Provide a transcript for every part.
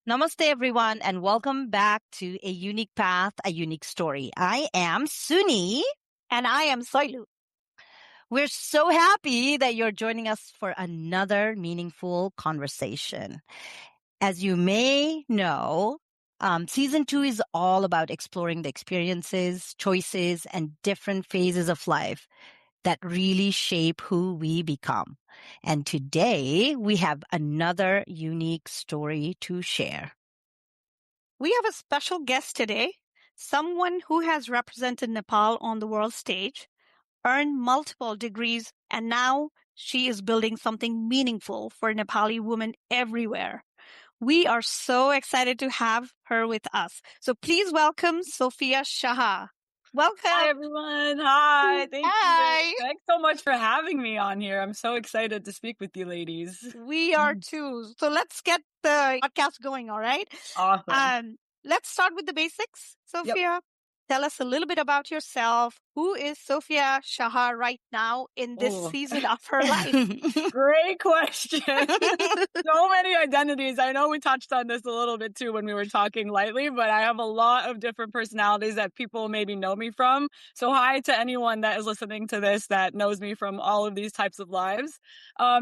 Namaste, everyone, and welcome back to A Unique Path, A Unique Story. I am Suni. And I am Soilu. We're so happy that you're joining us for another meaningful conversation. As you may know, season 2 is all about exploring the experiences, choices, and different phases of life that really shape who we become. And today we have another unique story to share. We have a special guest today, someone who has represented Nepal on the world stage, earned multiple degrees, and now she is building something meaningful for Nepali women everywhere. We are so excited to have her with us. So please welcome Sofia Shah. Welcome. Hi, everyone. Hi. Thank Hi. you. Thanks so much for having me on here. I'm so excited to speak with you ladies. We are too. So let's get the podcast going, all right? Awesome. Let's start with the basics. Sofia, tell us a little bit about yourself. Who is Sofia Shah right now in this season of her life? Great question. So many identities. I know we touched on this a little bit too when we were talking lightly, but I have a lot of different personalities that people maybe know me from. So hi to anyone that is listening to this that knows me from all of these types of lives.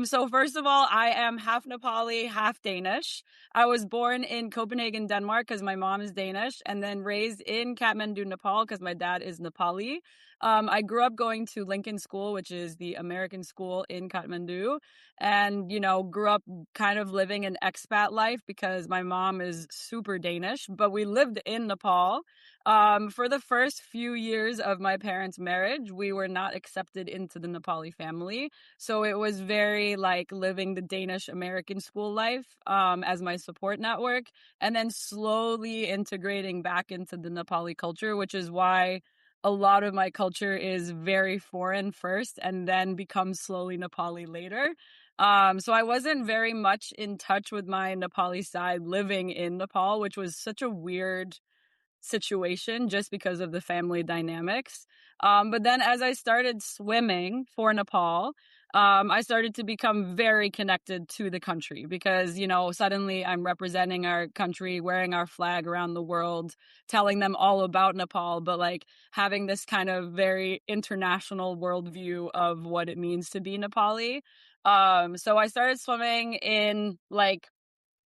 So first of all, I am half Nepali, half Danish. I was born in Copenhagen, Denmark, because my mom is Danish, and then raised in Kathmandu, Nepal, because my dad is Nepali. I grew up going to Lincoln School, which is the American school in Kathmandu, and, grew up kind of living an expat life because my mom is super Danish, but we lived in Nepal. For the first few years of my parents' marriage, we were not accepted into the Nepali family. So it was very like living the Danish American school life as my support network, and then slowly integrating back into the Nepali culture, which is why a lot of my culture is very foreign first and then becomes slowly Nepali later. So I wasn't very much in touch with my Nepali side living in Nepal, which was such a weird situation just because of the family dynamics. But then as I started swimming for Nepal, I started to become very connected to the country because, suddenly I'm representing our country, wearing our flag around the world, telling them all about Nepal, but like having this kind of very international worldview of what it means to be Nepali. So I started swimming in like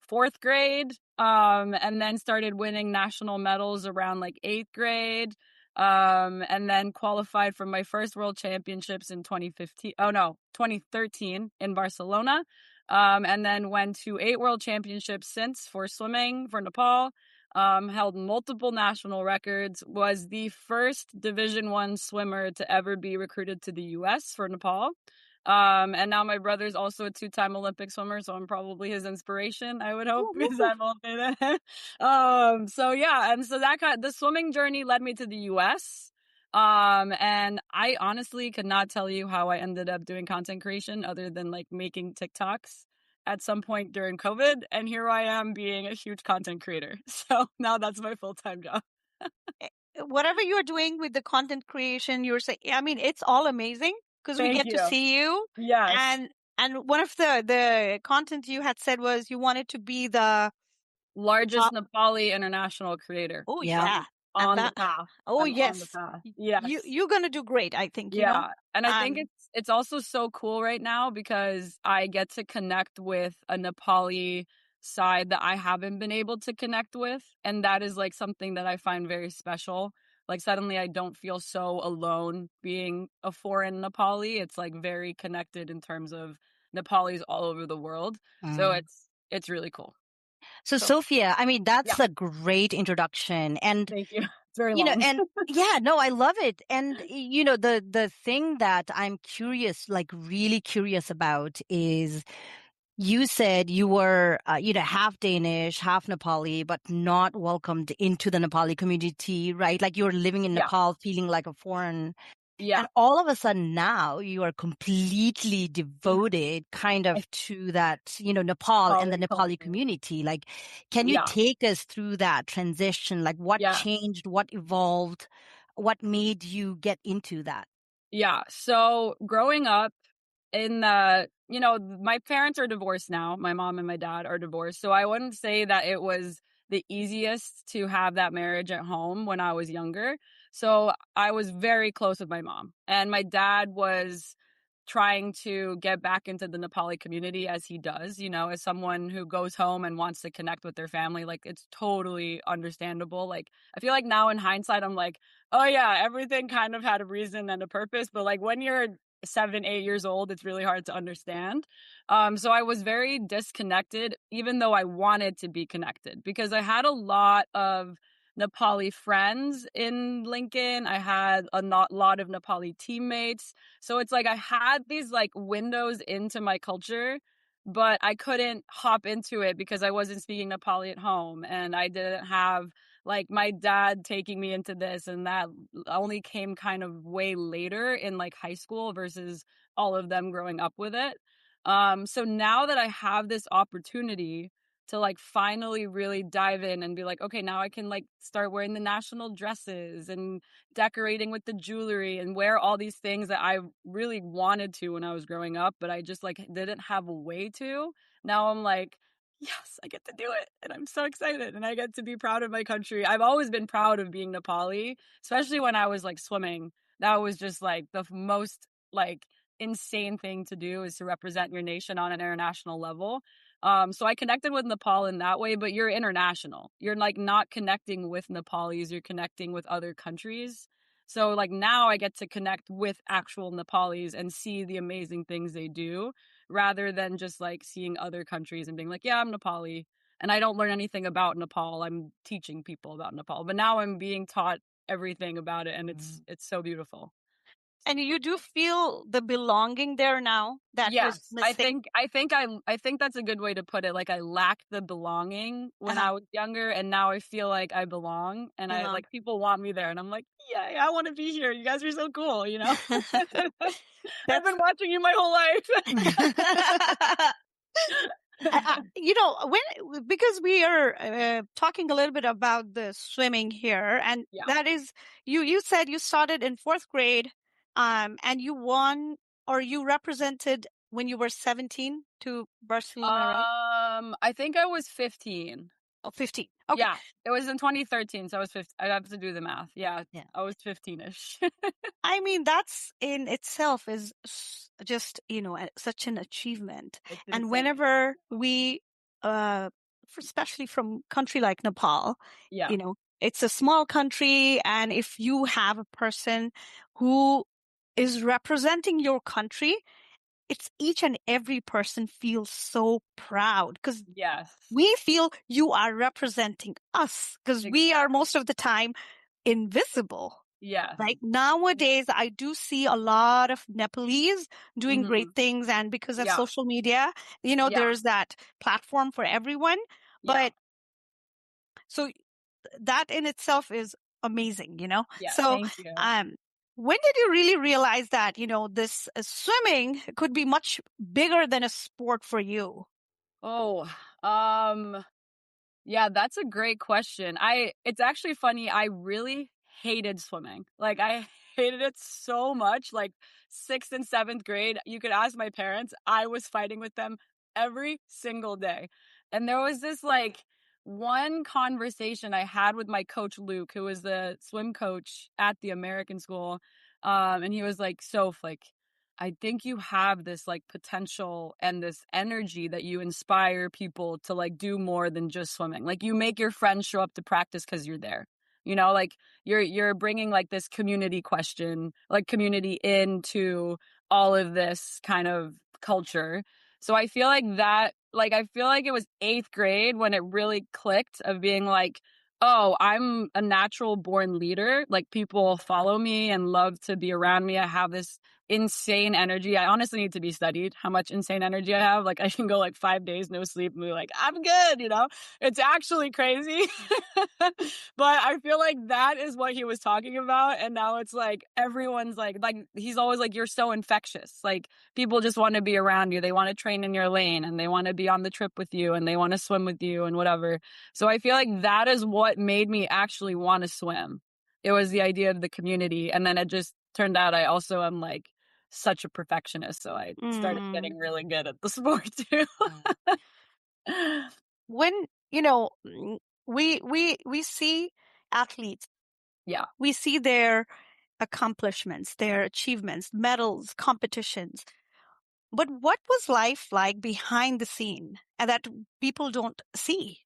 fourth grade, and then started winning national medals around like eighth grade, and then qualified for my first world championships in 2013 in Barcelona, and then went to 8 world championships since for swimming for Nepal. Held multiple national records, was the first Division 1 swimmer to ever be recruited to the US for Nepal. And now my brother's also a 2-time Olympic swimmer, so I'm probably his inspiration, I would hope, because I'm older than him. So yeah, and so the swimming journey led me to the US. And I honestly could not tell you how I ended up doing content creation other than like making TikToks at some point during COVID, and here I am being a huge content creator. So now that's my full-time job. Whatever you're doing with the content creation, you're saying, I mean, it's all amazing because we get to see you. Yes. And one of the content you had said was you wanted to be the largest Nepali international creator. Oh yeah. On the path. Oh I'm yes. on the path. Yes. You're gonna do great, I think. Yeah. And I think it's also so cool right now because I get to connect with a Nepali side that I haven't been able to connect with. And that is like something that I find very special. Like suddenly I don't feel so alone being a foreign Nepali. It's like very connected in terms of Nepalis all over the world. So it's really cool. So Sofia, I mean, that's a great introduction. And thank you. It's very long. and yeah, no, I love it. And, the thing that I'm curious, like really curious about is you said you were, half Danish, half Nepali, but not welcomed into the Nepali community, right? Like you're living in Nepal, feeling like a foreign. Yeah. And all of a sudden now you are completely devoted kind of to that, Nepal and the Nepali community. Like, can you take us through that transition? Like what changed, what evolved, what made you get into that? Yeah. So growing up, my parents are divorced now. My mom and my dad are divorced. So I wouldn't say that it was the easiest to have that marriage at home when I was younger. So I was very close with my mom, and my dad was trying to get back into the Nepali community as he does, as someone who goes home and wants to connect with their family. Like, it's totally understandable. Like, I feel like now in hindsight, I'm like, oh yeah, everything kind of had a reason and a purpose. But like when you're 7, 8 years old, it's really hard to understand. So I was very disconnected, even though I wanted to be connected, because I had a lot of Nepali friends in Lincoln. I had a lot of Nepali teammates. So it's like I had these like windows into my culture, but I couldn't hop into it because I wasn't speaking Nepali at home, and I didn't have like my dad taking me into this, and that only came kind of way later in like high school versus all of them growing up with it. So now that I have this opportunity to like finally really dive in and be like, okay, now I can like start wearing the national dresses and decorating with the jewelry and wear all these things that I really wanted to when I was growing up, but I just like didn't have a way to. Now I'm like, yes, I get to do it. And I'm so excited. And I get to be proud of my country. I've always been proud of being Nepali, especially when I was like swimming. That was just like the most like insane thing to do, is to represent your nation on an international level. So I connected with Nepal in that way, but you're international. You're like not connecting with Nepalis, you're connecting with other countries. So like now I get to connect with actual Nepalis and see the amazing things they do, rather than just like seeing other countries and being like, yeah, I'm Nepali. And I don't learn anything about Nepal. I'm teaching people about Nepal. But now I'm being taught everything about it, and it's so beautiful. And you do feel the belonging there now that was Yes, missing? I think that's a good way to put it. Like, I lacked the belonging when Uh-huh. I was younger, and now I feel like I belong, and I Belong. like people want me there, and I'm like, yeah, I want to be here. You guys are so cool, you know. I've That's been watching you my whole life. because we are talking a little bit about the swimming here, and Yeah. that is, you said you started in fourth grade, and you won, or you represented when you were 17 to Barcelona, right? I think I was 15. Oh, 15. Okay. Yeah, it was in 2013, so I was 15. I have to do the math. Yeah, Yeah. I was 15ish. I mean, that's in itself is just, such an achievement. It's And insane. whenever we, especially from country like Nepal, Yeah. it's a small country. And if you have a person who is representing your country, it's each and every person feels so proud because Yes. we feel you are representing us because we are Exactly. most of the time invisible. Yes. Like nowadays, I do see a lot of Nepalese doing great Mhm. things. And because of Yeah. social media, Yeah. there's that platform for everyone. Yeah. But so that in itself is amazing, Yeah. So, Thank you. um, when did you really realize that, this swimming could be much bigger than a sport for you? Oh, um, yeah, that's a great question. It's actually funny. I really hated swimming. Like, I hated it so much. Like, sixth and seventh grade, you could ask my parents. I was fighting with them every single day. And there was this like one conversation I had with my coach, Luke, who was the swim coach at the American school. And he was like, Soph, like, I think you have this like potential and this energy that you inspire people to like do more than just swimming. Like, you make your friends show up to practice because you're there. Like you're bringing like this community question, like community into all of this kind of culture. So I feel like I feel like it was eighth grade when it really clicked of being like, oh, I'm a natural born leader. Like, people follow me and love to be around me. I have this insane energy. I honestly need to be studied how much insane energy I have. Like, I can go like 5 days no sleep and be like, I'm good. It's actually crazy. But I feel like that is what he was talking about. And now it's like everyone's like he's always like, you're so infectious. Like, people just want to be around you. They want to train in your lane, and they want to be on the trip with you, and they want to swim with you and whatever. So I feel like that is what made me actually want to swim. It was the idea of the community. And then it just turned out I also am like such a perfectionist. So I started Mm. getting really good at the sport too. When, we see athletes, Yeah. we see their accomplishments, their achievements, medals, competitions. But what was life like behind the scene and that people don't see?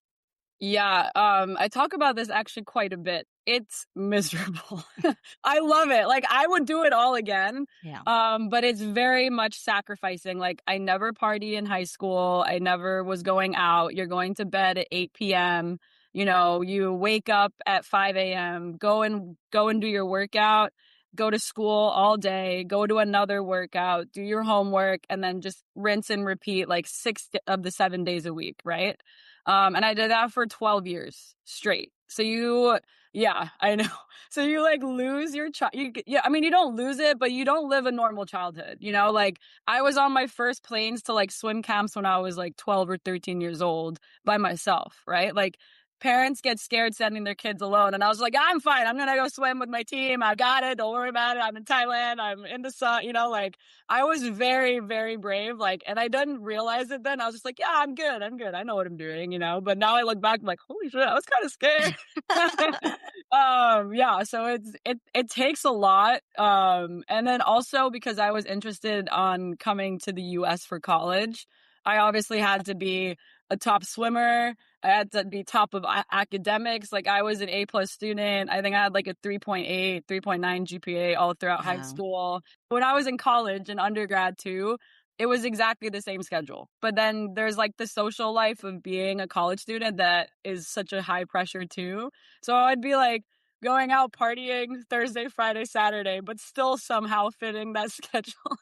Yeah, I talk about this actually quite a bit. It's miserable. I love it. Like I would do it all again. Yeah. But it's very much sacrificing. Like I never party in high school. I never was going out. You're going to bed at 8 p.m. You know, you wake up at 5 a.m., go and do your workout, go to school all day, go to another workout, do your homework, and then just rinse and repeat like of the 7 days a week, right? And I did that for 12 years straight. Yeah, I know. So you like lose your child. Yeah, I mean, you don't lose it, but you don't live a normal childhood. You know, like I was on my first planes to like swim camps when I was like 12 or 13 years old by myself, right? Like parents get scared sending their kids alone. And I was like, I'm fine. I'm going to go swim with my team. I got it. Don't worry about it. I'm in Thailand. I'm in the sun, like I was very, very brave. Like, and I didn't realize it then. I was just like, yeah, I'm good. I'm good. I know what I'm doing, But now I look back, I'm like, holy shit, I was kind of scared. Yeah, so it takes a lot. And then also because I was interested on coming to the US for college, I obviously had to be a top swimmer. I had to be top of academics. Like I was an A+ student. I think I had like a 3.8, 3.9 GPA all throughout high Wow. school. When I was in college and undergrad too, it was exactly the same schedule. But then there's like the social life of being a college student that is such a high pressure too. So I'd be like going out partying Thursday, Friday, Saturday, but still somehow fitting that schedule.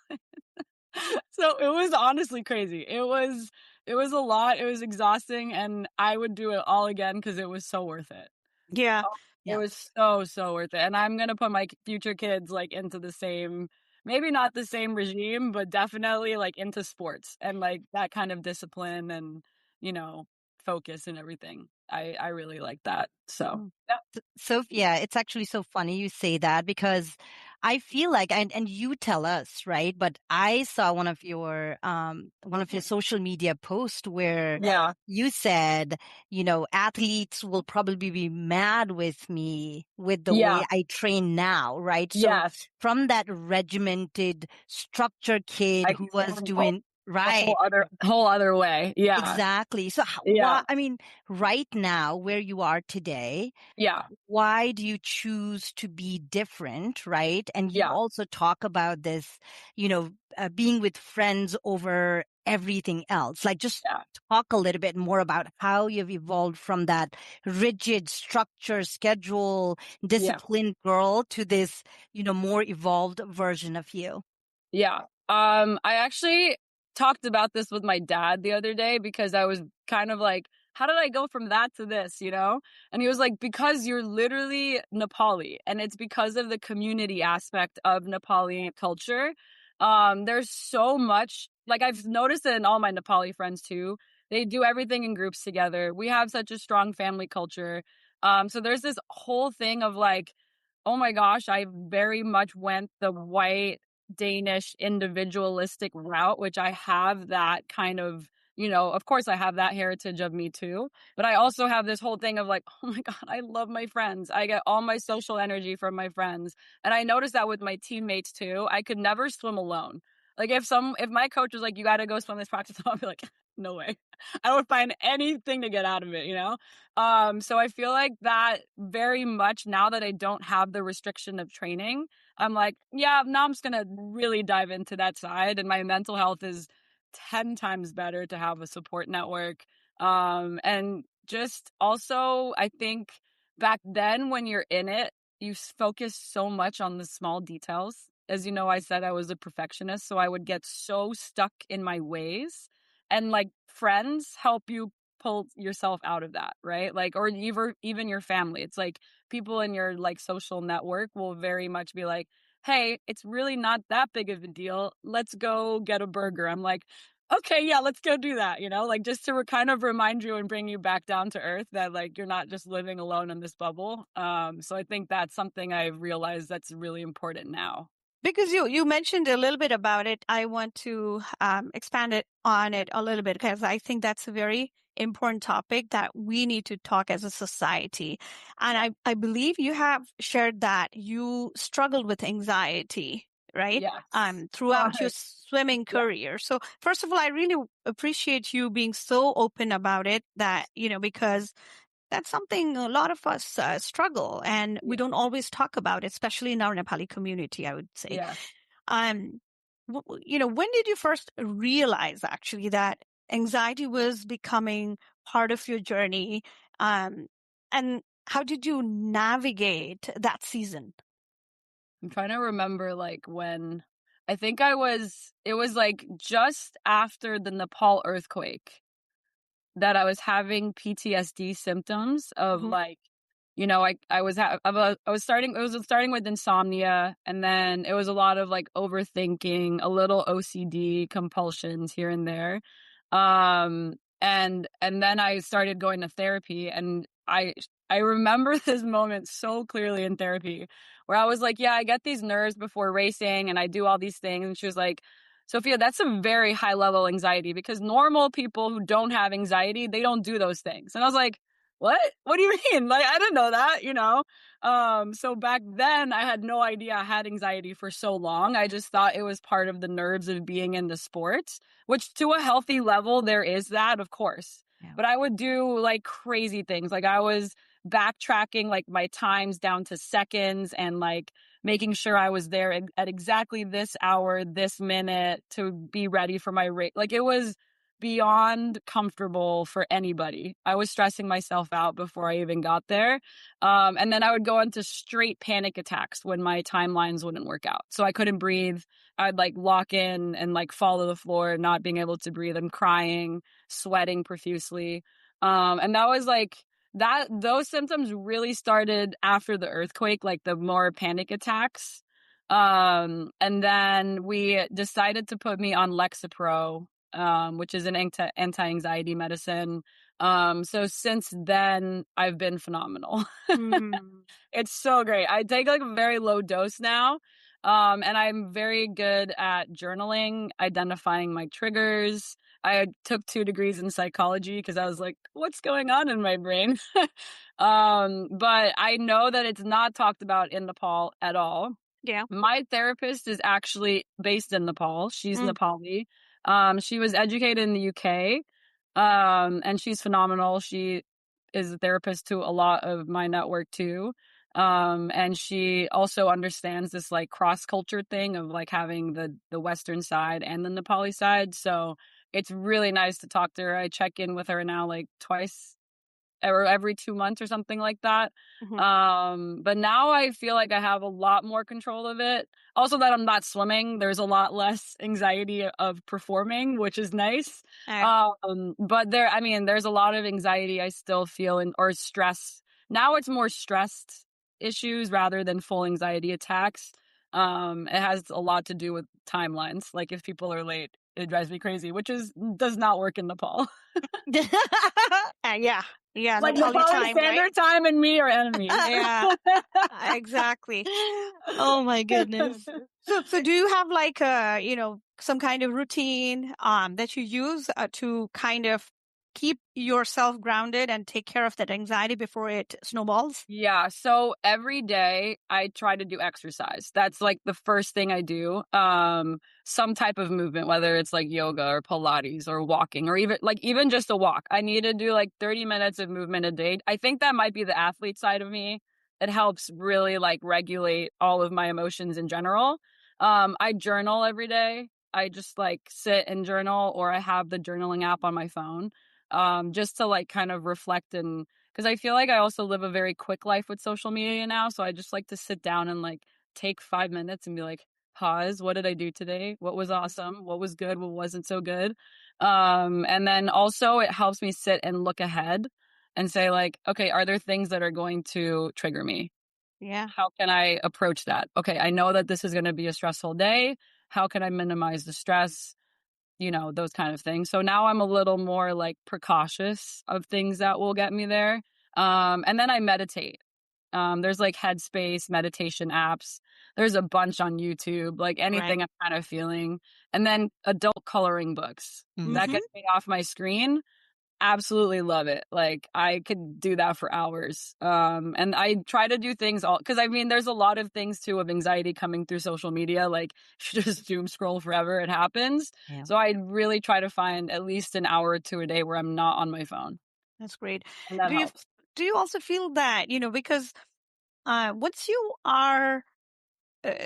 So it was honestly crazy. It was a lot. It was exhausting, and I would do it all again because it was so worth it. Yeah. Oh, it Yeah. was so worth it. And I'm gonna put my future kids like into the same, maybe not the same regime, but definitely like into sports and like that kind of discipline and you know focus and everything. I really like that. So Mm. yeah, Sophia, it's actually so funny you say that because I feel like, and you tell us, right? But I saw one of your social media posts where yeah, you said, athletes will probably be mad with me with the way yeah, I train now, right? So yes. from that regimented, structured kid I who was a doing whole right. other way. Yeah, Exactly. So, yeah, why, I mean, right now, where you are today, yeah, why do you choose to be different, right? And you yeah, also talk about this, being with friends over everything else. Like, just yeah, talk a little bit more about how you've evolved from that rigid structure, schedule, yeah. disciplined girl to this, more evolved version of you. Yeah. I actually talked about this with my dad the other day because I was kind of like, how did I go from that to this, And he was like, because you're literally Nepali and it's because of the community aspect of Nepali culture. There's so much, like I've noticed it in all my Nepali friends too. They do everything in groups together. We have such a strong family culture. So there's this whole thing of like, oh my gosh, I very much went the white Danish individualistic route, which I have that kind of, of course I have that heritage of me too. But I also have this whole thing of like, oh my God, I love my friends. I get all my social energy from my friends. And I noticed that with my teammates too. I could never swim alone. Like if my coach was like, you got to go swim this practice, I'll be like, no way. I would find anything to get out of it. So I feel like that very much now that I don't have the restriction of training, I'm like, yeah, now I'm just going to really dive into that side. And my mental health is 10 times better to have a support network. And just also, I think back then when you're in it, you focus so much on the small details. As you know, I said I was a perfectionist, so I would get so stuck in my ways. And like friends help you pull yourself out of that, right? Like, or even your family. It's like people in your like social network will very much be like, hey, it's really not that big of a deal. Let's go get a burger. I'm like, okay, yeah, let's go do that. Like just to kind of remind you and bring you back down to earth that like you're not just living alone in this bubble. So I think that's something I've realized that's really important now. Because you mentioned a little bit about it, I want to expand on it a little bit because I think that's a very important topic that we need to talk as a society. And I believe you have shared that you struggled with anxiety, right? Yes. Throughout your swimming Yeah. career. So first of all, I really appreciate you being so open about it that, because that's something a lot of us struggle and we Yeah. don't always talk about, especially in our Nepali community, I would say. Yeah. Um, when did you first realize actually that anxiety was becoming part of your journey? And how did you navigate that season? I'm trying to remember like when I think it was like just after the Nepal earthquake that I was having PTSD symptoms of Hmm. like, I was I was starting it was starting with insomnia, and then it was a lot of like overthinking, a little OCD compulsions here and there. And then I started going to therapy, and I remember this moment so clearly in therapy where I was like, yeah, I get these nerves before racing and I do all these things, and she was like, Sofia, that's a very high level anxiety, because normal people who don't have anxiety, they don't do those things. And I was like, what? What do you mean? Like, I didn't know that. So back then I had no idea I had anxiety for so long. I just thought it was part of the nerves of being in the sports, which to a healthy level, there is that, of course. Yeah. But I would do like crazy things. Like I was backtracking like my times down to seconds, and like making sure I was there at exactly this hour, this minute to be ready for my race. Like it was beyond comfortable for anybody. I was stressing myself out before I even got there. And then I would go into straight panic attacks when my timelines wouldn't work out. So I couldn't breathe. I'd like lock in and like fall to the floor, not being able to breathe. I'm crying, sweating profusely. And that was like, those symptoms really started after the earthquake, like the more panic attacks. And then we decided to put me on Lexapro, which is an anti-anxiety medicine. So since then I've been phenomenal. Mm. It's so great. I take like a very low dose now. And I'm very good at journaling, identifying my triggers. I took 2 degrees in psychology because I was like, what's going on in my brain? But I know that it's not talked about in Nepal at all. Yeah. My therapist is actually based in Nepal. She's Mm. Nepali. She was educated in the UK. And she's phenomenal. She is a therapist to a lot of my network too. And she also understands this like cross culture thing of like having the Western side and the Nepali side. So it's really nice to talk to her. I check in with her now like twice or every 2 months or something like that. Hmm. But now I feel like I have a lot more control of it. Also, that I'm not swimming, there's a lot less anxiety of performing, which is nice. But there's a lot of anxiety I still feel or stress. Now it's more stressed issues rather than full anxiety attacks. It has a lot to do with timelines. Like if people are late, it drives me crazy, which does not work in Nepal. Yeah. Yeah. Like Nepali Nepali time, right? Standard Time and me are enemies. Yeah. Exactly. Oh my goodness. So do you have like some kind of routine that you use to kind of keep yourself grounded and take care of that anxiety before it snowballs? Yeah, so every day I try to do exercise. That's like the first thing I do. Some type of movement, whether it's like yoga or Pilates or walking or even just a walk. I need to do like 30 minutes of movement a day. I think that might be the athlete side of me. It helps really like regulate all of my emotions in general. I journal every day. I just like sit and journal, or I have the journaling app on my phone. Just to like kind of reflect, and because I feel like I also live a very quick life with social media now. So I just like to sit down and like take 5 minutes and be like, pause. What did I do today? What was awesome? What was good? What wasn't so good? And then also it helps me sit and look ahead and say like, okay, are there things that are going to trigger me? Yeah. How can I approach that? Okay, I know that this is going to be a stressful day. How can I minimize the stress? Those kind of things. So now I'm a little more like precautious of things that will get me there. And then I meditate. There's like Headspace meditation apps. There's a bunch on YouTube, like anything I'm kind of feeling. And then adult coloring books. That gets me off my screen. Absolutely love it. Like I could do that for hours. And I try to do things because I mean, there's a lot of things too of anxiety coming through social media. Like you just doom scroll forever. It happens. Yeah. So I really try to find at least an hour or two a day where I'm not on my phone. That's great. And that helps. Do you also feel that, because once you are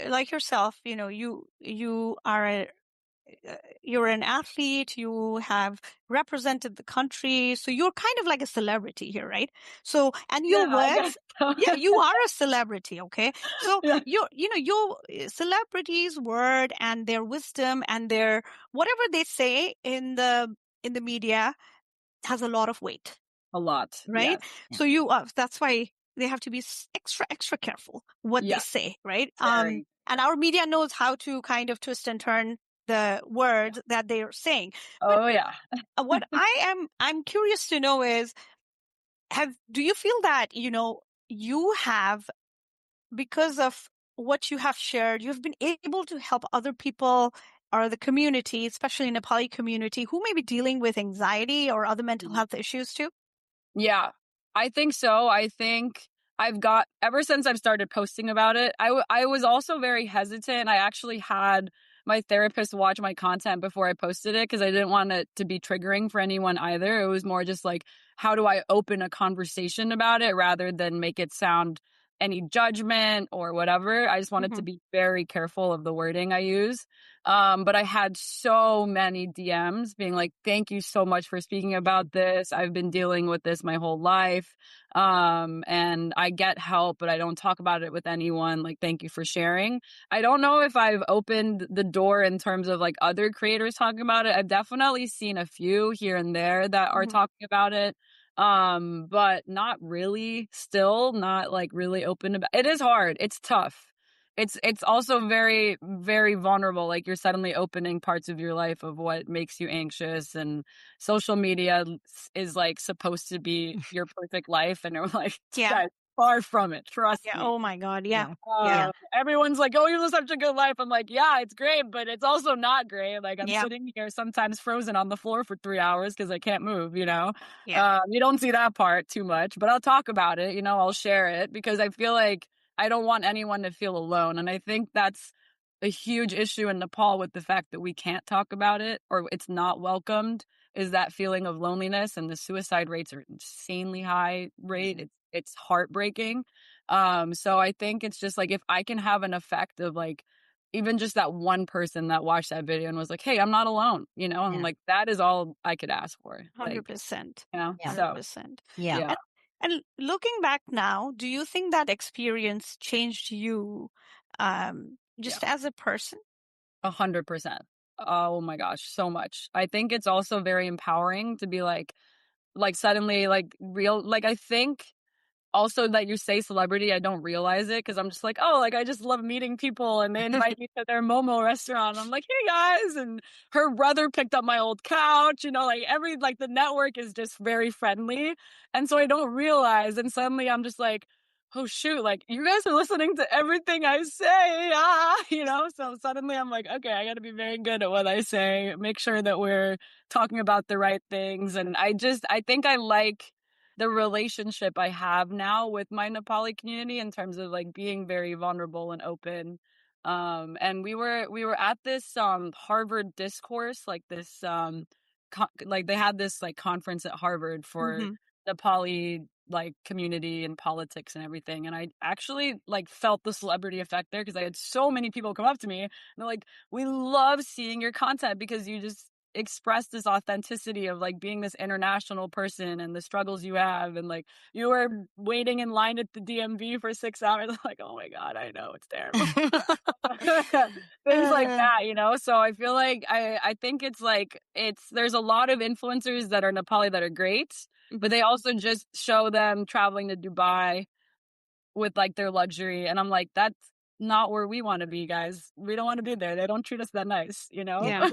like yourself, you are you're an athlete, you have represented the country, so you're kind of like a celebrity here, right? So, and your words, yeah, you are a celebrity, okay? So your celebrities' word and their wisdom and their whatever they say in the media has a lot of weight. A lot, right? Yes. So that's why they have to be extra careful what they say, right? And our media knows how to kind of twist and turn the words that they are saying. But, what I'm curious to know is, do you feel that, you have, because of what you have shared, you've been able to help other people or the community, especially Nepali community, who may be dealing with anxiety or other mental health issues too? Yeah, I think so. I think ever since I've started posting about it, I was also very hesitant. I actually had my therapist watch my content before I posted it because I didn't want it to be triggering for anyone either. It was more just like, how do I open a conversation about it rather than make it sound any judgment or whatever. I just wanted to be very careful of the wording I use. But I had so many DMs being like, thank you so much for speaking about this. I've been dealing with this my whole life. And I get help, but I don't talk about it with anyone. Like, thank you for sharing. I don't know if I've opened the door in terms of like other creators talking about it. I've definitely seen a few here and there that are talking about it. But not really, still not like really open about it. Is hard. It's tough. It's also very, very vulnerable. Like you're suddenly opening parts of your life of what makes you anxious, and social media is like supposed to be your perfect life. And you're like, guys, far from it. Trust me. Oh my God. Yeah. Everyone's like, oh, you live such a good life. I'm like, yeah, it's great, but it's also not great. Like I'm sitting here sometimes frozen on the floor for 3 hours because I can't move, you don't see that part too much, but I'll talk about it, I'll share it because I feel like I don't want anyone to feel alone. And I think that's a huge issue in Nepal with the fact that we can't talk about it or it's not welcomed, is that feeling of loneliness, and the suicide rates are insanely high rate. It's heartbreaking. So I think it's just like, if I can have an effect of like, even just that one person that watched that video and was like, hey, I'm not alone, I'm like, that is all I could ask for. 100%. 100%. Yeah. And looking back now, do you think that experience changed you as a person? 100%. Oh my gosh, so much. I think it's also very empowering to be like suddenly like real. Like I think also that you say celebrity, I don't realize it because I'm just like, oh, like I just love meeting people, and they invite me to their Momo restaurant. I'm like, hey guys, and her brother picked up my old couch, like the network is just very friendly, and so I don't realize, and suddenly I'm just like, oh shoot, like you guys are listening to everything I say, so suddenly I'm like, okay, I got to be very good at what I say, make sure that we're talking about the right things, and I think I like the relationship I have now with my Nepali community in terms of like being very vulnerable and open. And we were at this Harvard discourse, like this like they had this like conference at Harvard for Nepali like community and politics and everything, and I actually like felt the celebrity effect there because I had so many people come up to me and they're like, we love seeing your content because you just express this authenticity of like being this international person and the struggles you have, and like you were waiting in line at the DMV for 6 hours. I'm like, oh my God, I know, it's terrible. Things like that, so I feel like I think it's like there's a lot of influencers that are Nepali that are great, but they also just show them traveling to Dubai with like their luxury, and I'm like, that's not where we want to be, guys. We don't want to be there. They don't treat us that nice, Yeah.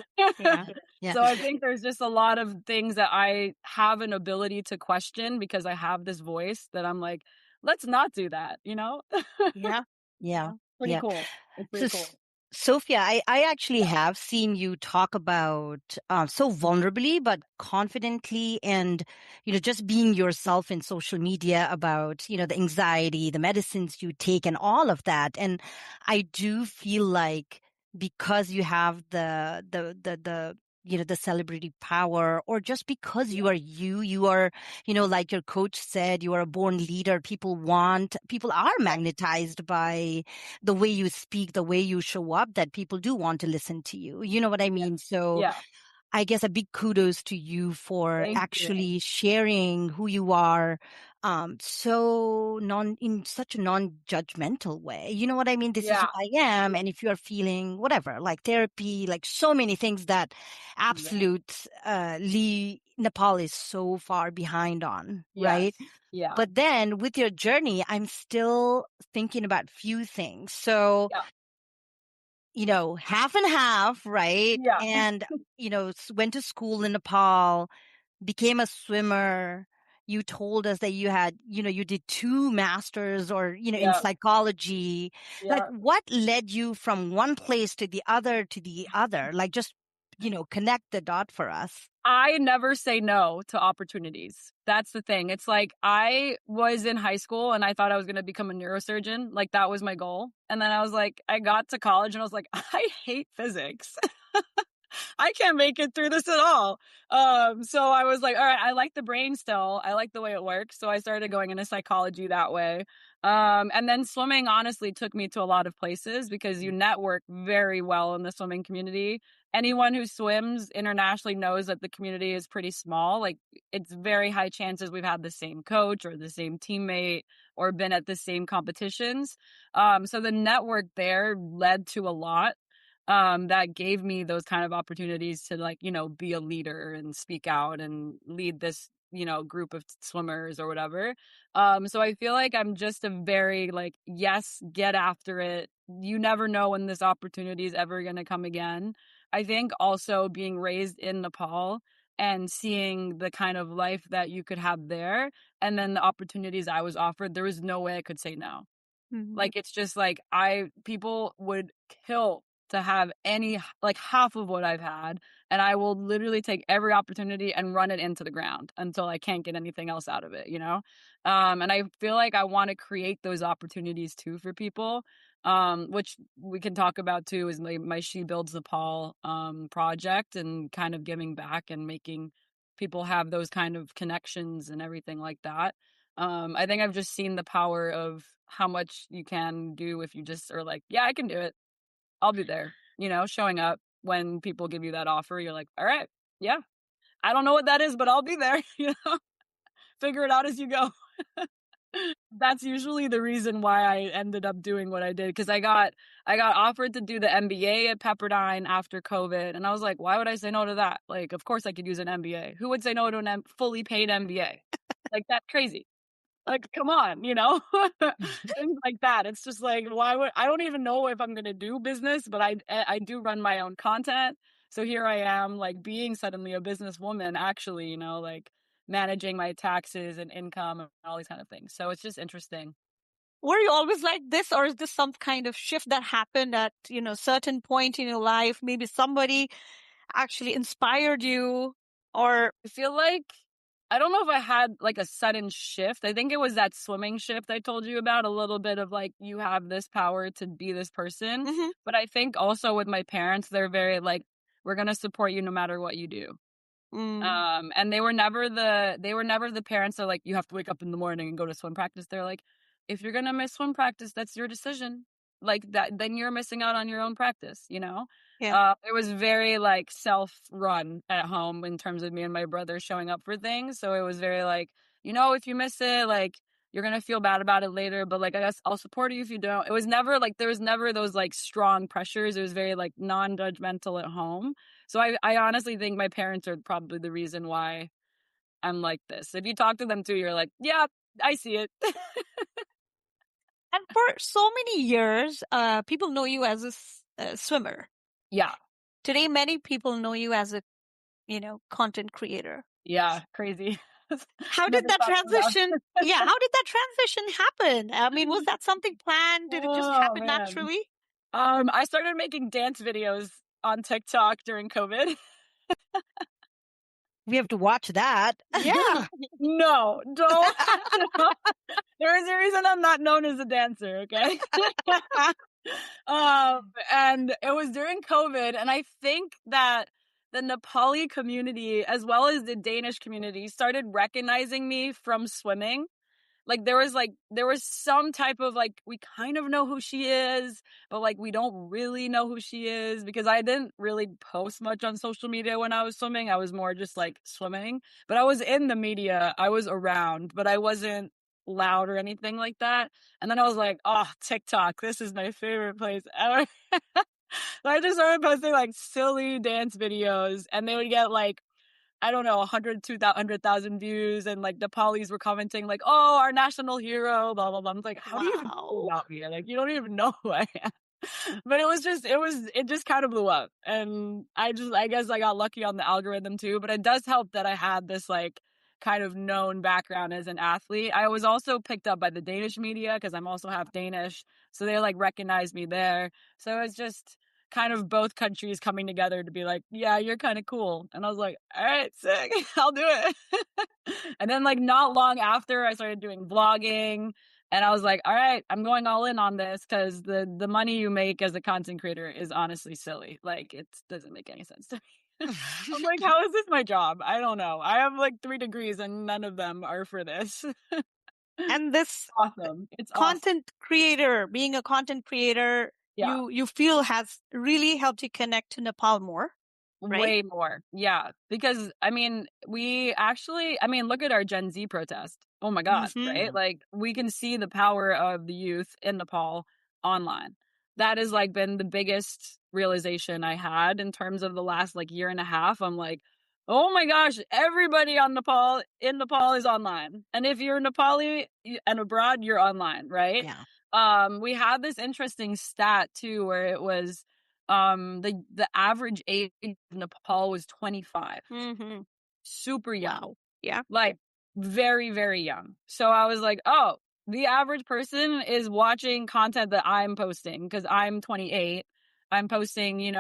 So I think there's just a lot of things that I have an ability to question because I have this voice that I'm like, let's not do that, you know? Yeah. Yeah. Pretty Yeah. cool. It's So, pretty cool. Sophia, I actually have seen you talk about so vulnerably but confidently, and just being yourself in social media about the anxiety, the medicines you take, and all of that. And I do feel like because you have the the celebrity power, or just because you are like your coach said, you are a born leader. People are magnetized by the way you speak, the way you show up, that people do want to listen to you. You know what I mean? So Yeah. I guess a big kudos to you for Thank you. actually sharing who you are, in such a non-judgmental way. You know what I mean? This is who Yeah. I am. And if you are feeling whatever, like therapy, like so many things that Nepal is so far behind on, Yes. right? Yeah. But then with your journey, I'm still thinking about few things. So, Yeah. half and half, right? Yeah. And, went to school in Nepal, became a swimmer. You told us that you had, you did 2 masters, or, in Yeah. psychology. Like, Yeah. what led you from one place to the other to the other? Like, just, connect the dot for us. I never say no to opportunities. That's the thing. It's like I was in high school and I thought I was going to become a neurosurgeon. Like that was my goal. And then I was like, I got to college and I was like, I hate physics. I can't make it through this at all. So I was like, all right, I like the brain still. I like the way it works. So I started going into psychology that way. And then swimming honestly took me to a lot of places because you network very well in the swimming community. Anyone who swims internationally knows that the community is pretty small. Like it's very high chances we've had the same coach or the same teammate or been at the same competitions. So the network there led to a lot that gave me those kind of opportunities to like, be a leader and speak out and lead this, group of swimmers or whatever. So I feel like I'm just a very like, yes, get after it. You never know when this opportunity is ever going to come again. I think also being raised in Nepal and seeing the kind of life that you could have there and then the opportunities I was offered, there was no way I could say no. Mhm. Like, it's just like people would kill to have any, like half of what I've had. And I will literally take every opportunity and run it into the ground until I can't get anything else out of it, And I feel like I want to create those opportunities too for people, which we can talk about too, is my She Builds Nepal project and kind of giving back and making people have those kind of connections and everything like that. I think I've just seen the power of how much you can do if you just are like, yeah, I can do it. I'll be there. Showing up when people give you that offer, you're like, all right, yeah, I don't know what that is, but I'll be there. Figure it out as you go. That's usually the reason why I ended up doing what I did, because I got offered to do the MBA at Pepperdine after COVID, and I was like, why would I say no to that? Like, of course I could use an MBA. Who would say no to an fully paid MBA? Like, that's crazy. Like, come on, things like that. It's just like, I don't even know if I'm going to do business, but I do run my own content. So here I am, like being suddenly a businesswoman, actually, like managing my taxes and income and all these kind of things. So it's just interesting. Were you always like this, or is this some kind of shift that happened at, certain point in your life? Maybe somebody actually inspired you, or I feel like I don't know if I had like a sudden shift. I think it was that swimming shift I told you about, a little bit of like, you have this power to be this person. Mhm. But I think also with my parents, they're very like, we're going to support you no matter what you do. Mm. And they were never the parents that are like, you have to wake up in the morning and go to swim practice. They're like, if you're gonna miss swim practice, that's your decision. Like that, then you're missing out on your own practice. Yeah. It was very like self-run at home in terms of me and my brother showing up for things. So it was very like, if you miss it, like you're gonna feel bad about it later, but like I guess I'll support you if you don't. It was never like there was never those like strong pressures. It was very like non-judgmental at home. So I honestly think my parents are probably the reason why I'm like this. If you talk to them too, you're like, yeah, I see it. And for so many years, people know you as a swimmer. Yeah. Today, many people know you as a, content creator. Yeah. Crazy. How did never that talked about. transition? Yeah, how did that transition happen? I mean, was that something planned? Did it just Oh happen man. naturally? I started making dance videos on TikTok during COVID. We have to watch that. Yeah. No, don't. There is a reason I'm not known as a dancer, okay? And it was during COVID, and I think that the Nepali community, as well as the Danish community, started recognizing me from swimming. There was some type of like, we kind of know who she is, but like we don't really know who she is, because I didn't really post much on social media when I was swimming. I was more just like swimming, but I was in the media, I was around, but I wasn't loud or anything like that. And then I was like, oh, TikTok, this is my favorite place ever. So I just started posting like silly dance videos, and they would get like, I don't know, 100, 200,000 views, and like Nepalis were commenting like, "Oh, our national hero," blah blah blah. I'm like, how do you even know Wow. about me? Like, you don't even know who I am. But it just kind of blew up, and I guess I got lucky on the algorithm too. But it does help that I had this like kind of known background as an athlete. I was also picked up by the Danish media because I'm also half Danish, so they like recognized me there. So it's just kind of both countries coming together to be like, yeah, you're kind of cool. And I was like, all right, sick, I'll do it. And then like not long after, I started doing vlogging, and I was like, all right, I'm going all in on this, because the money you make as a content creator is honestly silly. Like, it doesn't make any sense to me. I'm like, how is this my job? I don't know. I have like 3 degrees and none of them are for this. And this Awesome. It's awesome. content creator, being a content creator, Yeah. you feel has really helped you connect to Nepal more, right? Way more. Yeah. Because I mean, look at our Gen Z protest. Oh my God. Mhm. Right? Like, we can see the power of the youth in Nepal online. That has like been the biggest realization I had in terms of the last like year and a half. I'm like, oh my gosh, everybody in Nepal is online. And if you're Nepali and abroad, you're online, right? Yeah. We had this interesting stat too, where it was the average age of Nepal was 25. Mm-hmm. Super young. Wow. Yeah. Like, very, very young. So I was like, oh, the average person is watching content that I'm posting, because I'm 28. I'm posting,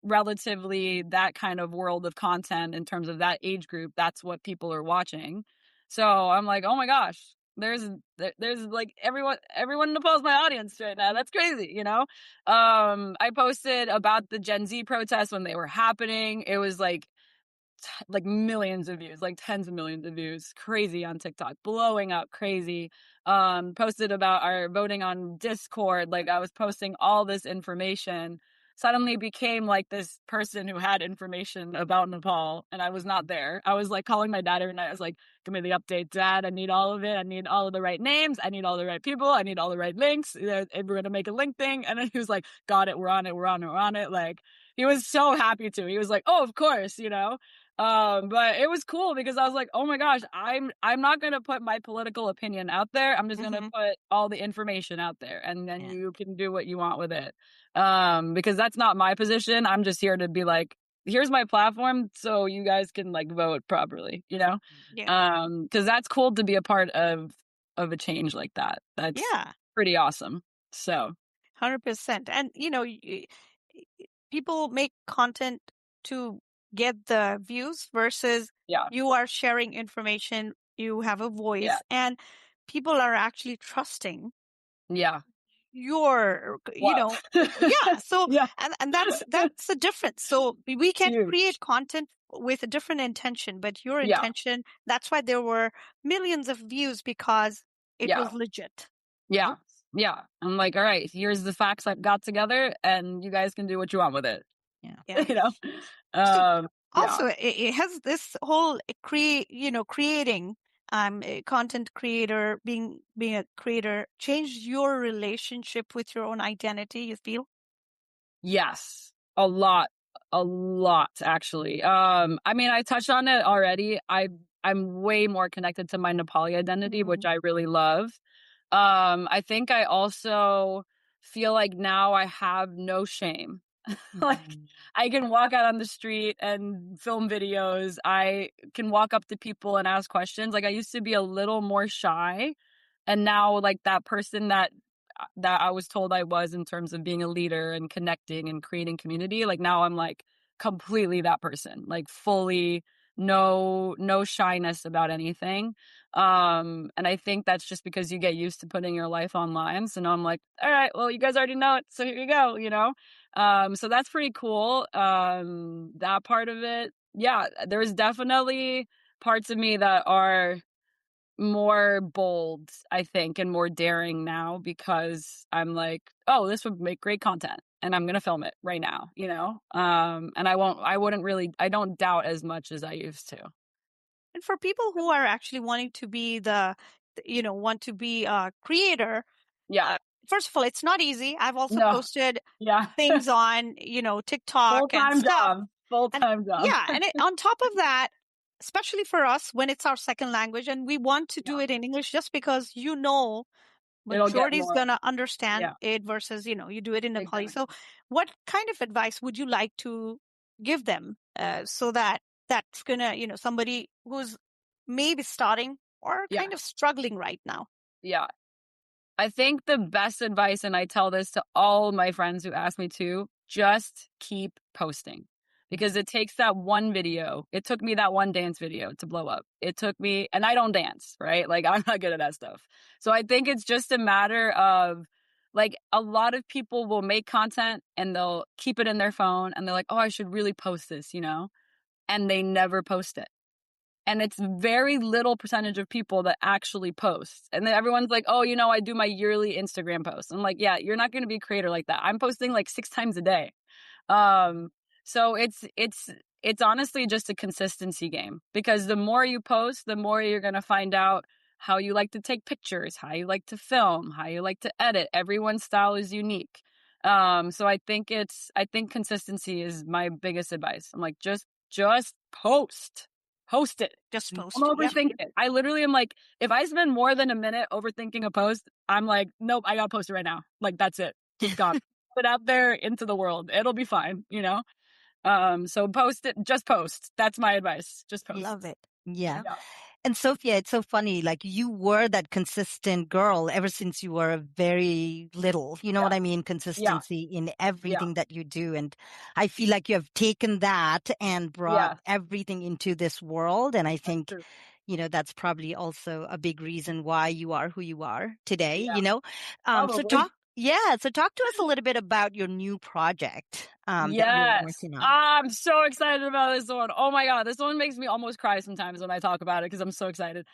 relatively that kind of world of content in terms of that age group. That's what people are watching. So I'm like, oh my gosh, there's like everyone in Nepal is my audience right now. That's crazy. I posted about the Gen Z protests when they were happening. It was like millions of views, like tens of millions of views, crazy on TikTok, blowing up crazy. Posted about our voting on Discord. Like, I was posting all this information, suddenly became like this person who had information about Nepal, and I was not there. I was like calling my dad every night. I was like, give me the update, Dad. I need all of it. I need all of the right names. I need all the right people. I need all the right links. We're going to make a link thing. And then he was like, got it. We're on it. We're on it. We're on it. Like, he was so happy to. He was like, oh, of course. But it was cool because I was like, oh my gosh, I'm not gonna put my political opinion out there. I'm just gonna put all the information out there, and then you can do what you want with it. Because that's not my position. I'm just here to be like, here's my platform, so you guys can like vote properly, Yeah. because that's cool to be a part of a change like that. That's pretty awesome. So 100%. And people make content to get the views versus you are sharing information, you have a voice, and people are actually trusting your so and that's the difference. So we can create content with a different intention, but your intention, that's why there were millions of views, because it was legit. Yeah. I'm like, all right, here's the facts I've got together, and you guys can do what you want with it. So also, it has this whole creating a content creator, being a creator, changed your relationship with your own identity, you feel? Yes, a lot actually. I mean, I touched on it already. I'm way more connected to my Nepali identity, which I really love. I think I also feel like now I have no shame Like, I can walk out on the street and film videos. I can walk up to people and ask questions. Like, I used to be a little more shy, and now, like, that person that I was told I was in terms of being a leader and connecting and creating community, like, now I'm like completely that person, like fully no shyness about anything. And I think that's just because you get used to putting your life online. So now I'm like, all right, well, you guys already know it, so here you go, you know. So that's pretty cool. That part of it, yeah, there's definitely parts of me that are more bold, I think, and more daring now, because I'm like, oh, this would make great content and I'm going to film it right now, you know? And I don't doubt as much as I used to. And for people who are actually wanting to be want to be a creator, Yeah. first of all, it's not easy. I've also No. posted Yeah. things on, TikTok and Full-time stuff. job. Full-time job. Yeah. And on top of that, especially for us, when it's our second language and we want to do it in English, just because, It'll get majority is more. going to understand Yeah. it versus, you do it in Nepali. Exactly. So what kind of advice would you like to give them so that that's going to, somebody who's maybe starting or Yeah. kind of struggling right now? Yeah. I think the best advice, and I tell this to all my friends who ask me to, just keep posting. Because it takes that one video. It took me that one dance video to blow up. It took me, and I don't dance, right? Like, I'm not good at that stuff. So I think it's just a matter of, like, a lot of people will make content and they'll keep it in their phone and they're like, oh, I should really post this, you know? And they never post it. And it's very little percentage of people that actually post. And then everyone's like, oh, I do my yearly Instagram post. I'm like, yeah, you're not going to be a creator like that. I'm posting like 6 times a day. Um, so it's honestly just a consistency game, because the more you post, the more you're going to find out how you like to take pictures, how you like to film, how you like to edit. Everyone's style is unique. So I think consistency is my biggest advice. I'm like, just post. Post it. Just post. Don't overthink it. I literally am like, if I spend more than a minute overthinking a post, I'm like, nope, I gotta post it right now. Like, that's it. Just gone. Put it out there into the world. It'll be fine, you know? So post it. Just post. That's my advice. Just post. Love it. Yeah. Yeah. And Sofia, it's so funny. Like, you were that consistent girl ever since you were very little. You know what I mean? Consistency in everything that you do. And I feel like you have taken that and brought everything into this world. And I think, that's probably also a big reason why you are who you are today, So talk to us a little bit about your new project that you're working on. I'm so excited about this one. Oh my God. This one makes me almost cry sometimes when I talk about it, because I'm so excited.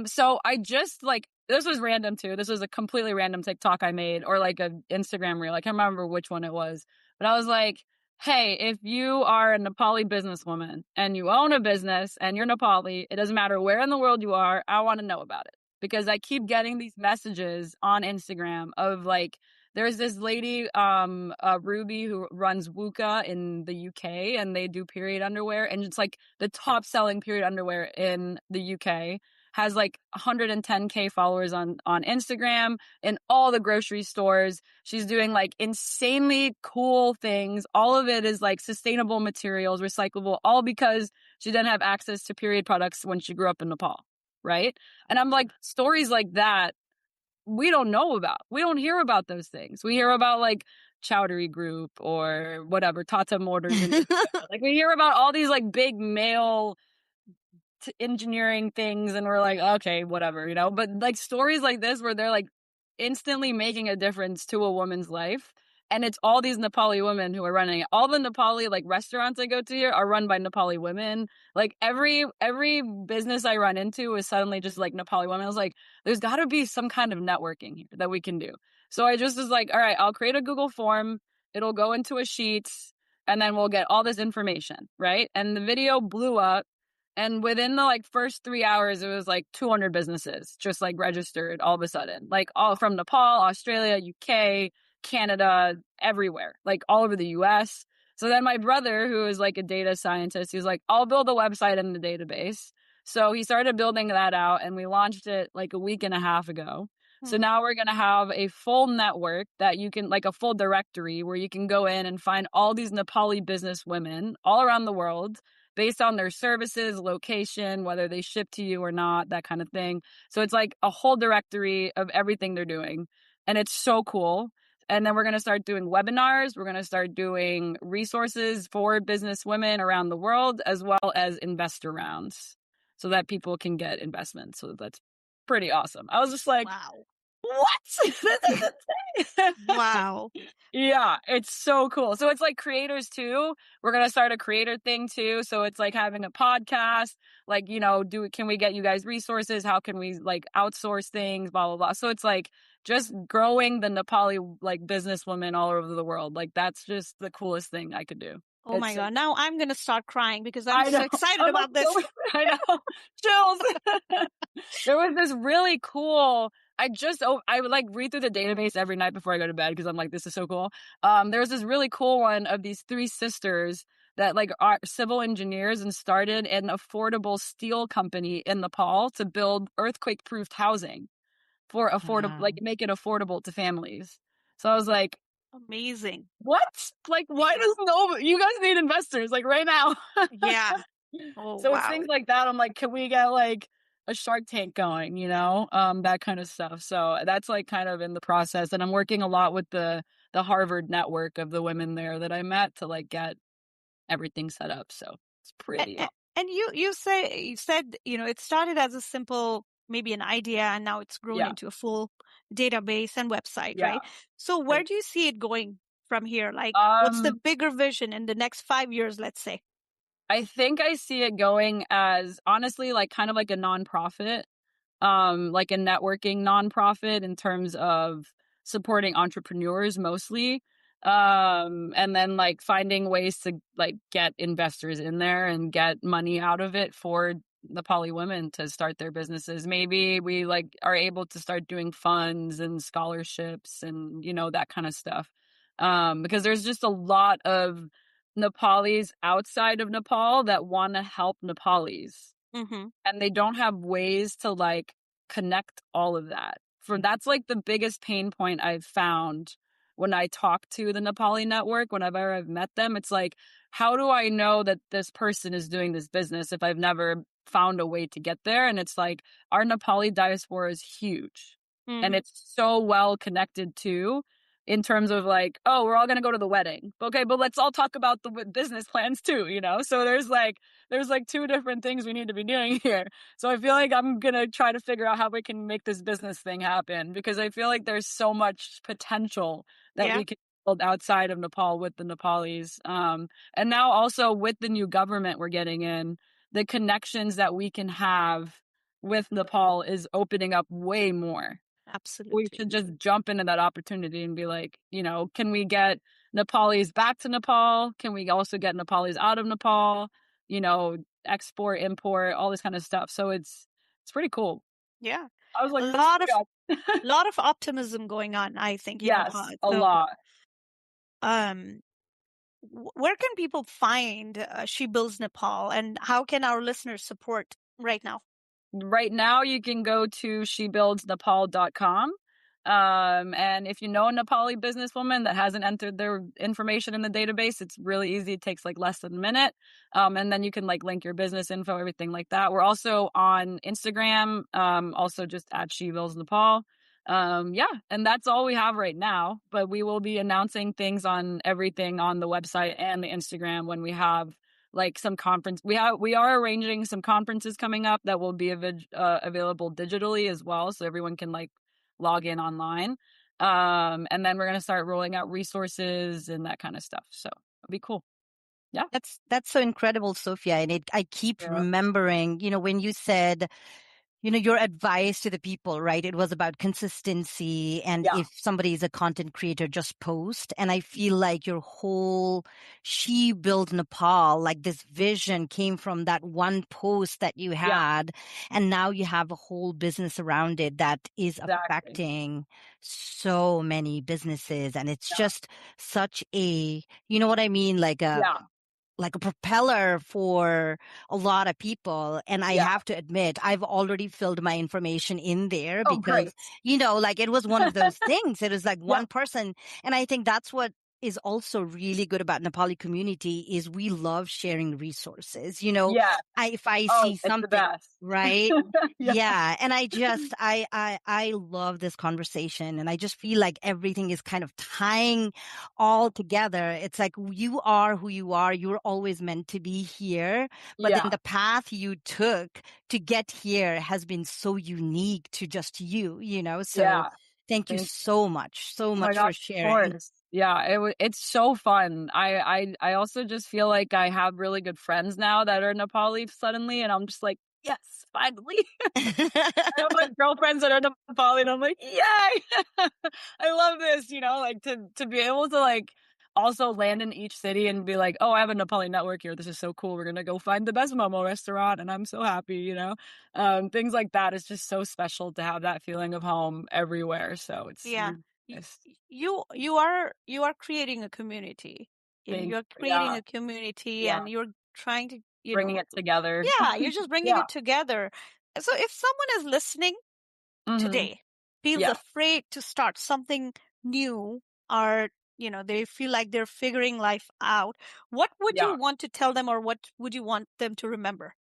So I just, like, this was random too. This was a completely random TikTok I made, or like an Instagram reel. I can't remember which one it was, but I was like, hey, if you are a Nepali businesswoman and you own a business and you're Nepali, it doesn't matter where in the world you are, I want to know about it. Because I keep getting these messages on Instagram of, like, there's this lady, Ruby, who runs Wuka in the UK, and they do period underwear. And it's like the top selling period underwear in the UK. Has like 110K followers on Instagram, in all the grocery stores. She's doing like insanely cool things. All of it is like sustainable materials, recyclable, all because she didn't have access to period products when she grew up in Nepal. Right. And I'm like, stories like that, we don't know about. We don't hear about those things. We hear about like Chowdhury Group or whatever, Tata Motors. Like, we hear about all these like big male engineering things, and we're like, okay, whatever, but like stories like this where they're like instantly making a difference to a woman's life. And it's all these Nepali women who are running it. All the Nepali like restaurants I go to here are run by Nepali women. Like, every business I run into is suddenly just like Nepali women. I was like, there's got to be some kind of networking here that we can do. So I just was like, all right, I'll create a Google form. It'll go into a sheet, and then we'll get all this information, right? And the video blew up. And within the like first 3 hours, it was like 200 businesses just like registered all of a sudden, like all from Nepal, Australia, UK, Canada, everywhere, like all over the US. So then my brother, who is like a data scientist, he's like, I'll build a website in the database. So he started building that out, and we launched it like a week and a half ago. So now we're going to have a full network that you can, like a full directory where you can go in and find all these Nepali business women all around the world based on their services, location, whether they ship to you or not, that kind of thing. So it's like a whole directory of everything they're doing. And it's so cool. And then we're going to start doing webinars. We're going to start doing resources for business women around the world, as well as investor rounds so that people can get investments. So that's pretty awesome. I was just like, wow. what? This is insane. Wow. Yeah, it's so cool. So it's like creators too. We're going to start a creator thing too. So it's like having a podcast, like, can we get you guys resources? How can we like outsource things, blah, blah, blah. So it's like just growing the Nepali like businesswomen all over the world. Like that's just the coolest thing I could do. Oh my God. Now I'm going to start crying because I'm I know. so excited I'm about like, this. I know. Chills. There was this really cool, I would like read through the database every night before I go to bed because I'm like, this is so cool. There was this really cool one of these three sisters that like are civil engineers and started an affordable steel company in Nepal to build earthquake-proofed housing for affordable, Wow. like make it affordable to families. So I was like, Amazing. what? Like, why does you guys need investors like right now? Yeah. Oh, So it's wow. things like that. I'm like, can we get like a Shark Tank going, that kind of stuff. So that's like kind of in the process. And I'm working a lot with the Harvard network of the women there that I met to like get everything set up. So it's pretty awesome. And you said, it started as a simple, maybe an idea, and now it's grown Yeah. into a full database and website, Yeah. right? So where do you see it going from here? Like, what's the Um, bigger vision in the next 5 years, let's say? I think I see it going as honestly like kind of like a nonprofit, like a networking nonprofit in terms of supporting entrepreneurs mostly. And then like finding ways to like get investors in there and get money out of it for the poly women to start their businesses. Maybe we like are able to start doing funds and scholarships and that kind of stuff. Because there's just a lot of Nepalis outside of Nepal that want to help Nepalis Mm-hmm. and they don't have ways to like connect all of that. That's like the biggest pain point I've found when I talk to the Nepali network, whenever I've met them. It's like, how do I know that this person is doing this business if I've never found a way to get there? And it's like our Nepali diaspora is huge and it's so well connected too in terms of like, oh, we're all going to go to the wedding. Okay, but let's all talk about the business plans too, So there's like two different things we need to be doing here. So I feel like I'm going to try to figure out how we can make this business thing happen because I feel like there's so much potential that we can build outside of Nepal with the Nepalis. And now also with the new government we're getting in, the connections that we can have with Nepal is opening up way more. Absolutely. We should just jump into that opportunity and be like, can we get Nepalis back to Nepal? Can we also get Nepalis out of Nepal? Export, import, all this kind of stuff. So it's pretty cool. Yeah. I was like, a lot of optimism going on, I think. Yes, a lot. Where can people find She Builds Nepal, and how can our listeners support right now? Right now, you can go to shebuildsnepal.com. And if you know a Nepali businesswoman that hasn't entered their information in the database, it's really easy. It takes like less than a minute. And then you can like link your business info, everything like that. We're also on Instagram, also just at She Builds Nepal. And that's all we have right now, but we will be announcing things on everything on the website and the Instagram when we have like some conference. We are arranging some conferences coming up that will be available digitally as well, so everyone can like log in online. And then we're going to start rolling out resources and that kind of stuff. So it'll be cool. Yeah. That's so incredible, Sofia. And I keep remembering, when you said, your advice to the people, right? It was about consistency. And if somebody is a content creator, just post. And I feel like your whole She Built Nepal, like this vision came from that one post that you had. And now you have a whole business around it that is affecting so many businesses. And it's just such a, you know what I mean? Like like a propeller for a lot of people. And I have to admit, I've already filled my information in there Oh, because, great. like it was one of those things. It was like one Yep. person. And I think that's what is also really good about Nepali community is we love sharing resources. Yeah. If I Oh, see it's the something, best. right? Yeah. Yeah. And I love this conversation, and I just feel like everything is kind of tying all together. It's like you are who you are. You're always meant to be here. But then Yeah. the path you took to get here has been so unique to just you, So Yeah. thank you Thank so much Oh my for gosh, of sharing. course. Yeah, it's so fun. I also just feel like I have really good friends now that are Nepali suddenly, and I'm just like, yes, finally. I have like girlfriends that are Nepali, and I'm like, yay! I love this, like to be able to like also land in each city and be like, oh, I have a Nepali network here. This is so cool. We're gonna go find the best momo restaurant, and I'm so happy. Things like that is just so special to have that feeling of home everywhere. So it's Yeah. it's You are creating a community. Thank You're creating yeah, a community, yeah, and you're trying to, bringing it together. yeah, you're just bringing Yeah. it together. So if someone is listening Mhm. today, feels Yeah, afraid to start something new, or they feel like they're figuring life out, what would you yeah. want to tell them, or what would you want them to remember?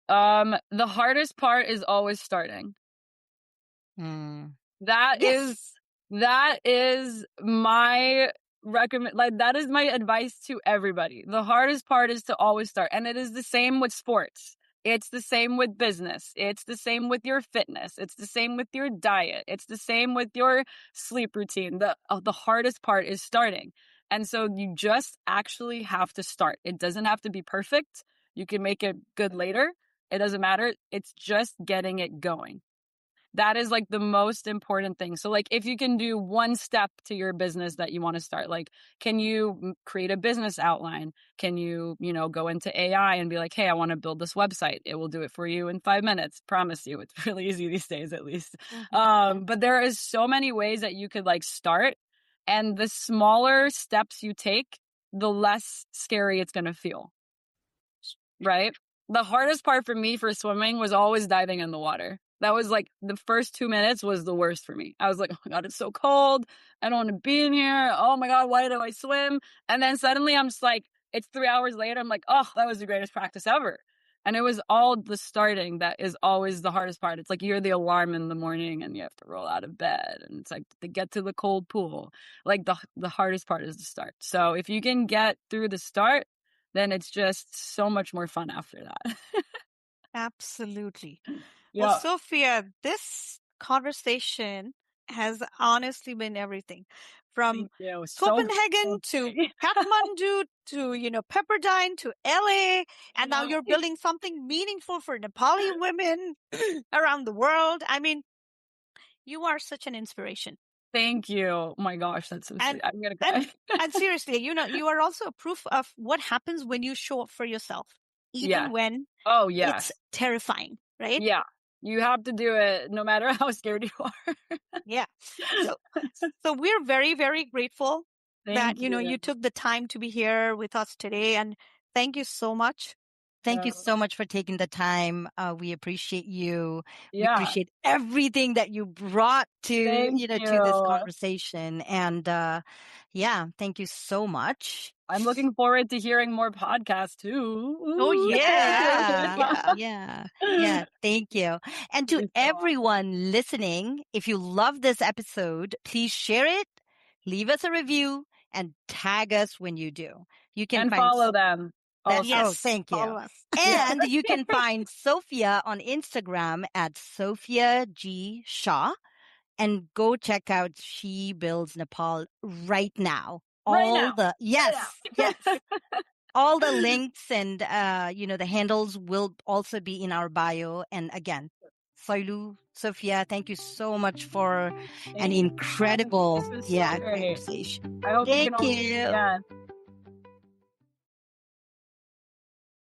The hardest part is always starting. Mm. That is Yes. that is my that is my advice to everybody. The hardest part is to always start. And it is the same with sports. It's the same with business. It's the same with your fitness. It's the same with your diet. It's the same with your sleep routine. The hardest part is starting. And so you just actually have to start. It doesn't have to be perfect. You can make it good later. It doesn't matter. It's just getting it going. That is like the most important thing. So like if you can do one step to your business that you want to start, like can you create a business outline? Can you, go into AI and be like, "Hey, I want to build this website." It will do it for you in 5 minutes. Promise you. It's really easy these days at least. Mhm. But there is so many ways that you could like start, and the smaller steps you take, the less scary it's going to feel. Right? The hardest part for me for swimming was always diving in the water. That was like the first 2 minutes was the worst for me. I was like, oh my God, it's so cold. I don't want to be in here. Oh my God, why do I swim? And then suddenly I'm just like, it's 3 hours later. I'm like, oh, that was the greatest practice ever. And it was all the starting that is always the hardest part. It's like you hear the alarm in the morning and you have to roll out of bed. And it's like to get to the cold pool. Like the hardest part is the start. So if you can get through the start, then it's just so much more fun after that. Absolutely. Well, Yeah. Sophia, this conversation has honestly been everything from Thank you. Copenhagen So to great. Kathmandu to, Pepperdine to LA. And now Yeah. you're building something meaningful for Nepali women around the world. I mean, you are such an inspiration. Thank you. Oh my gosh, that's so And, sweet. I'm gonna and, cry. and seriously, you are also a proof of what happens when you show up for yourself, even Yeah. when Oh it's yes. terrifying, right? Yeah. You have to do it no matter how scared you are. Yeah. So, so we're very, very grateful that, Thank you. you took the time to be here with us today. And thank you so much. Thank you Yeah. so much for taking the time. We appreciate you. We Yeah. appreciate everything that you brought to, Thank to this you. conversation. And yeah, thank you so much. I'm looking forward to hearing more podcasts too. Oh, Ooh. yeah. Yeah, Yeah. yeah, yeah. Thank you. And Thank to you so much. everyone listening, if you love this episode, please share it, leave us a review, and tag us when you do. You can And find follow them that. also. Oh, Yes. thank you. Follow us. Yeah. And you can find Sofia on Instagram at Sofia G. Shah, and go check out She Builds Nepal right now. Right now. Yes, Right yes. All the links and, the handles will also be in our bio. And again, Soilu, Sofia, thank you so much for an Thank you. incredible, This was so great. conversation. I hope we can Thank all do this you. again.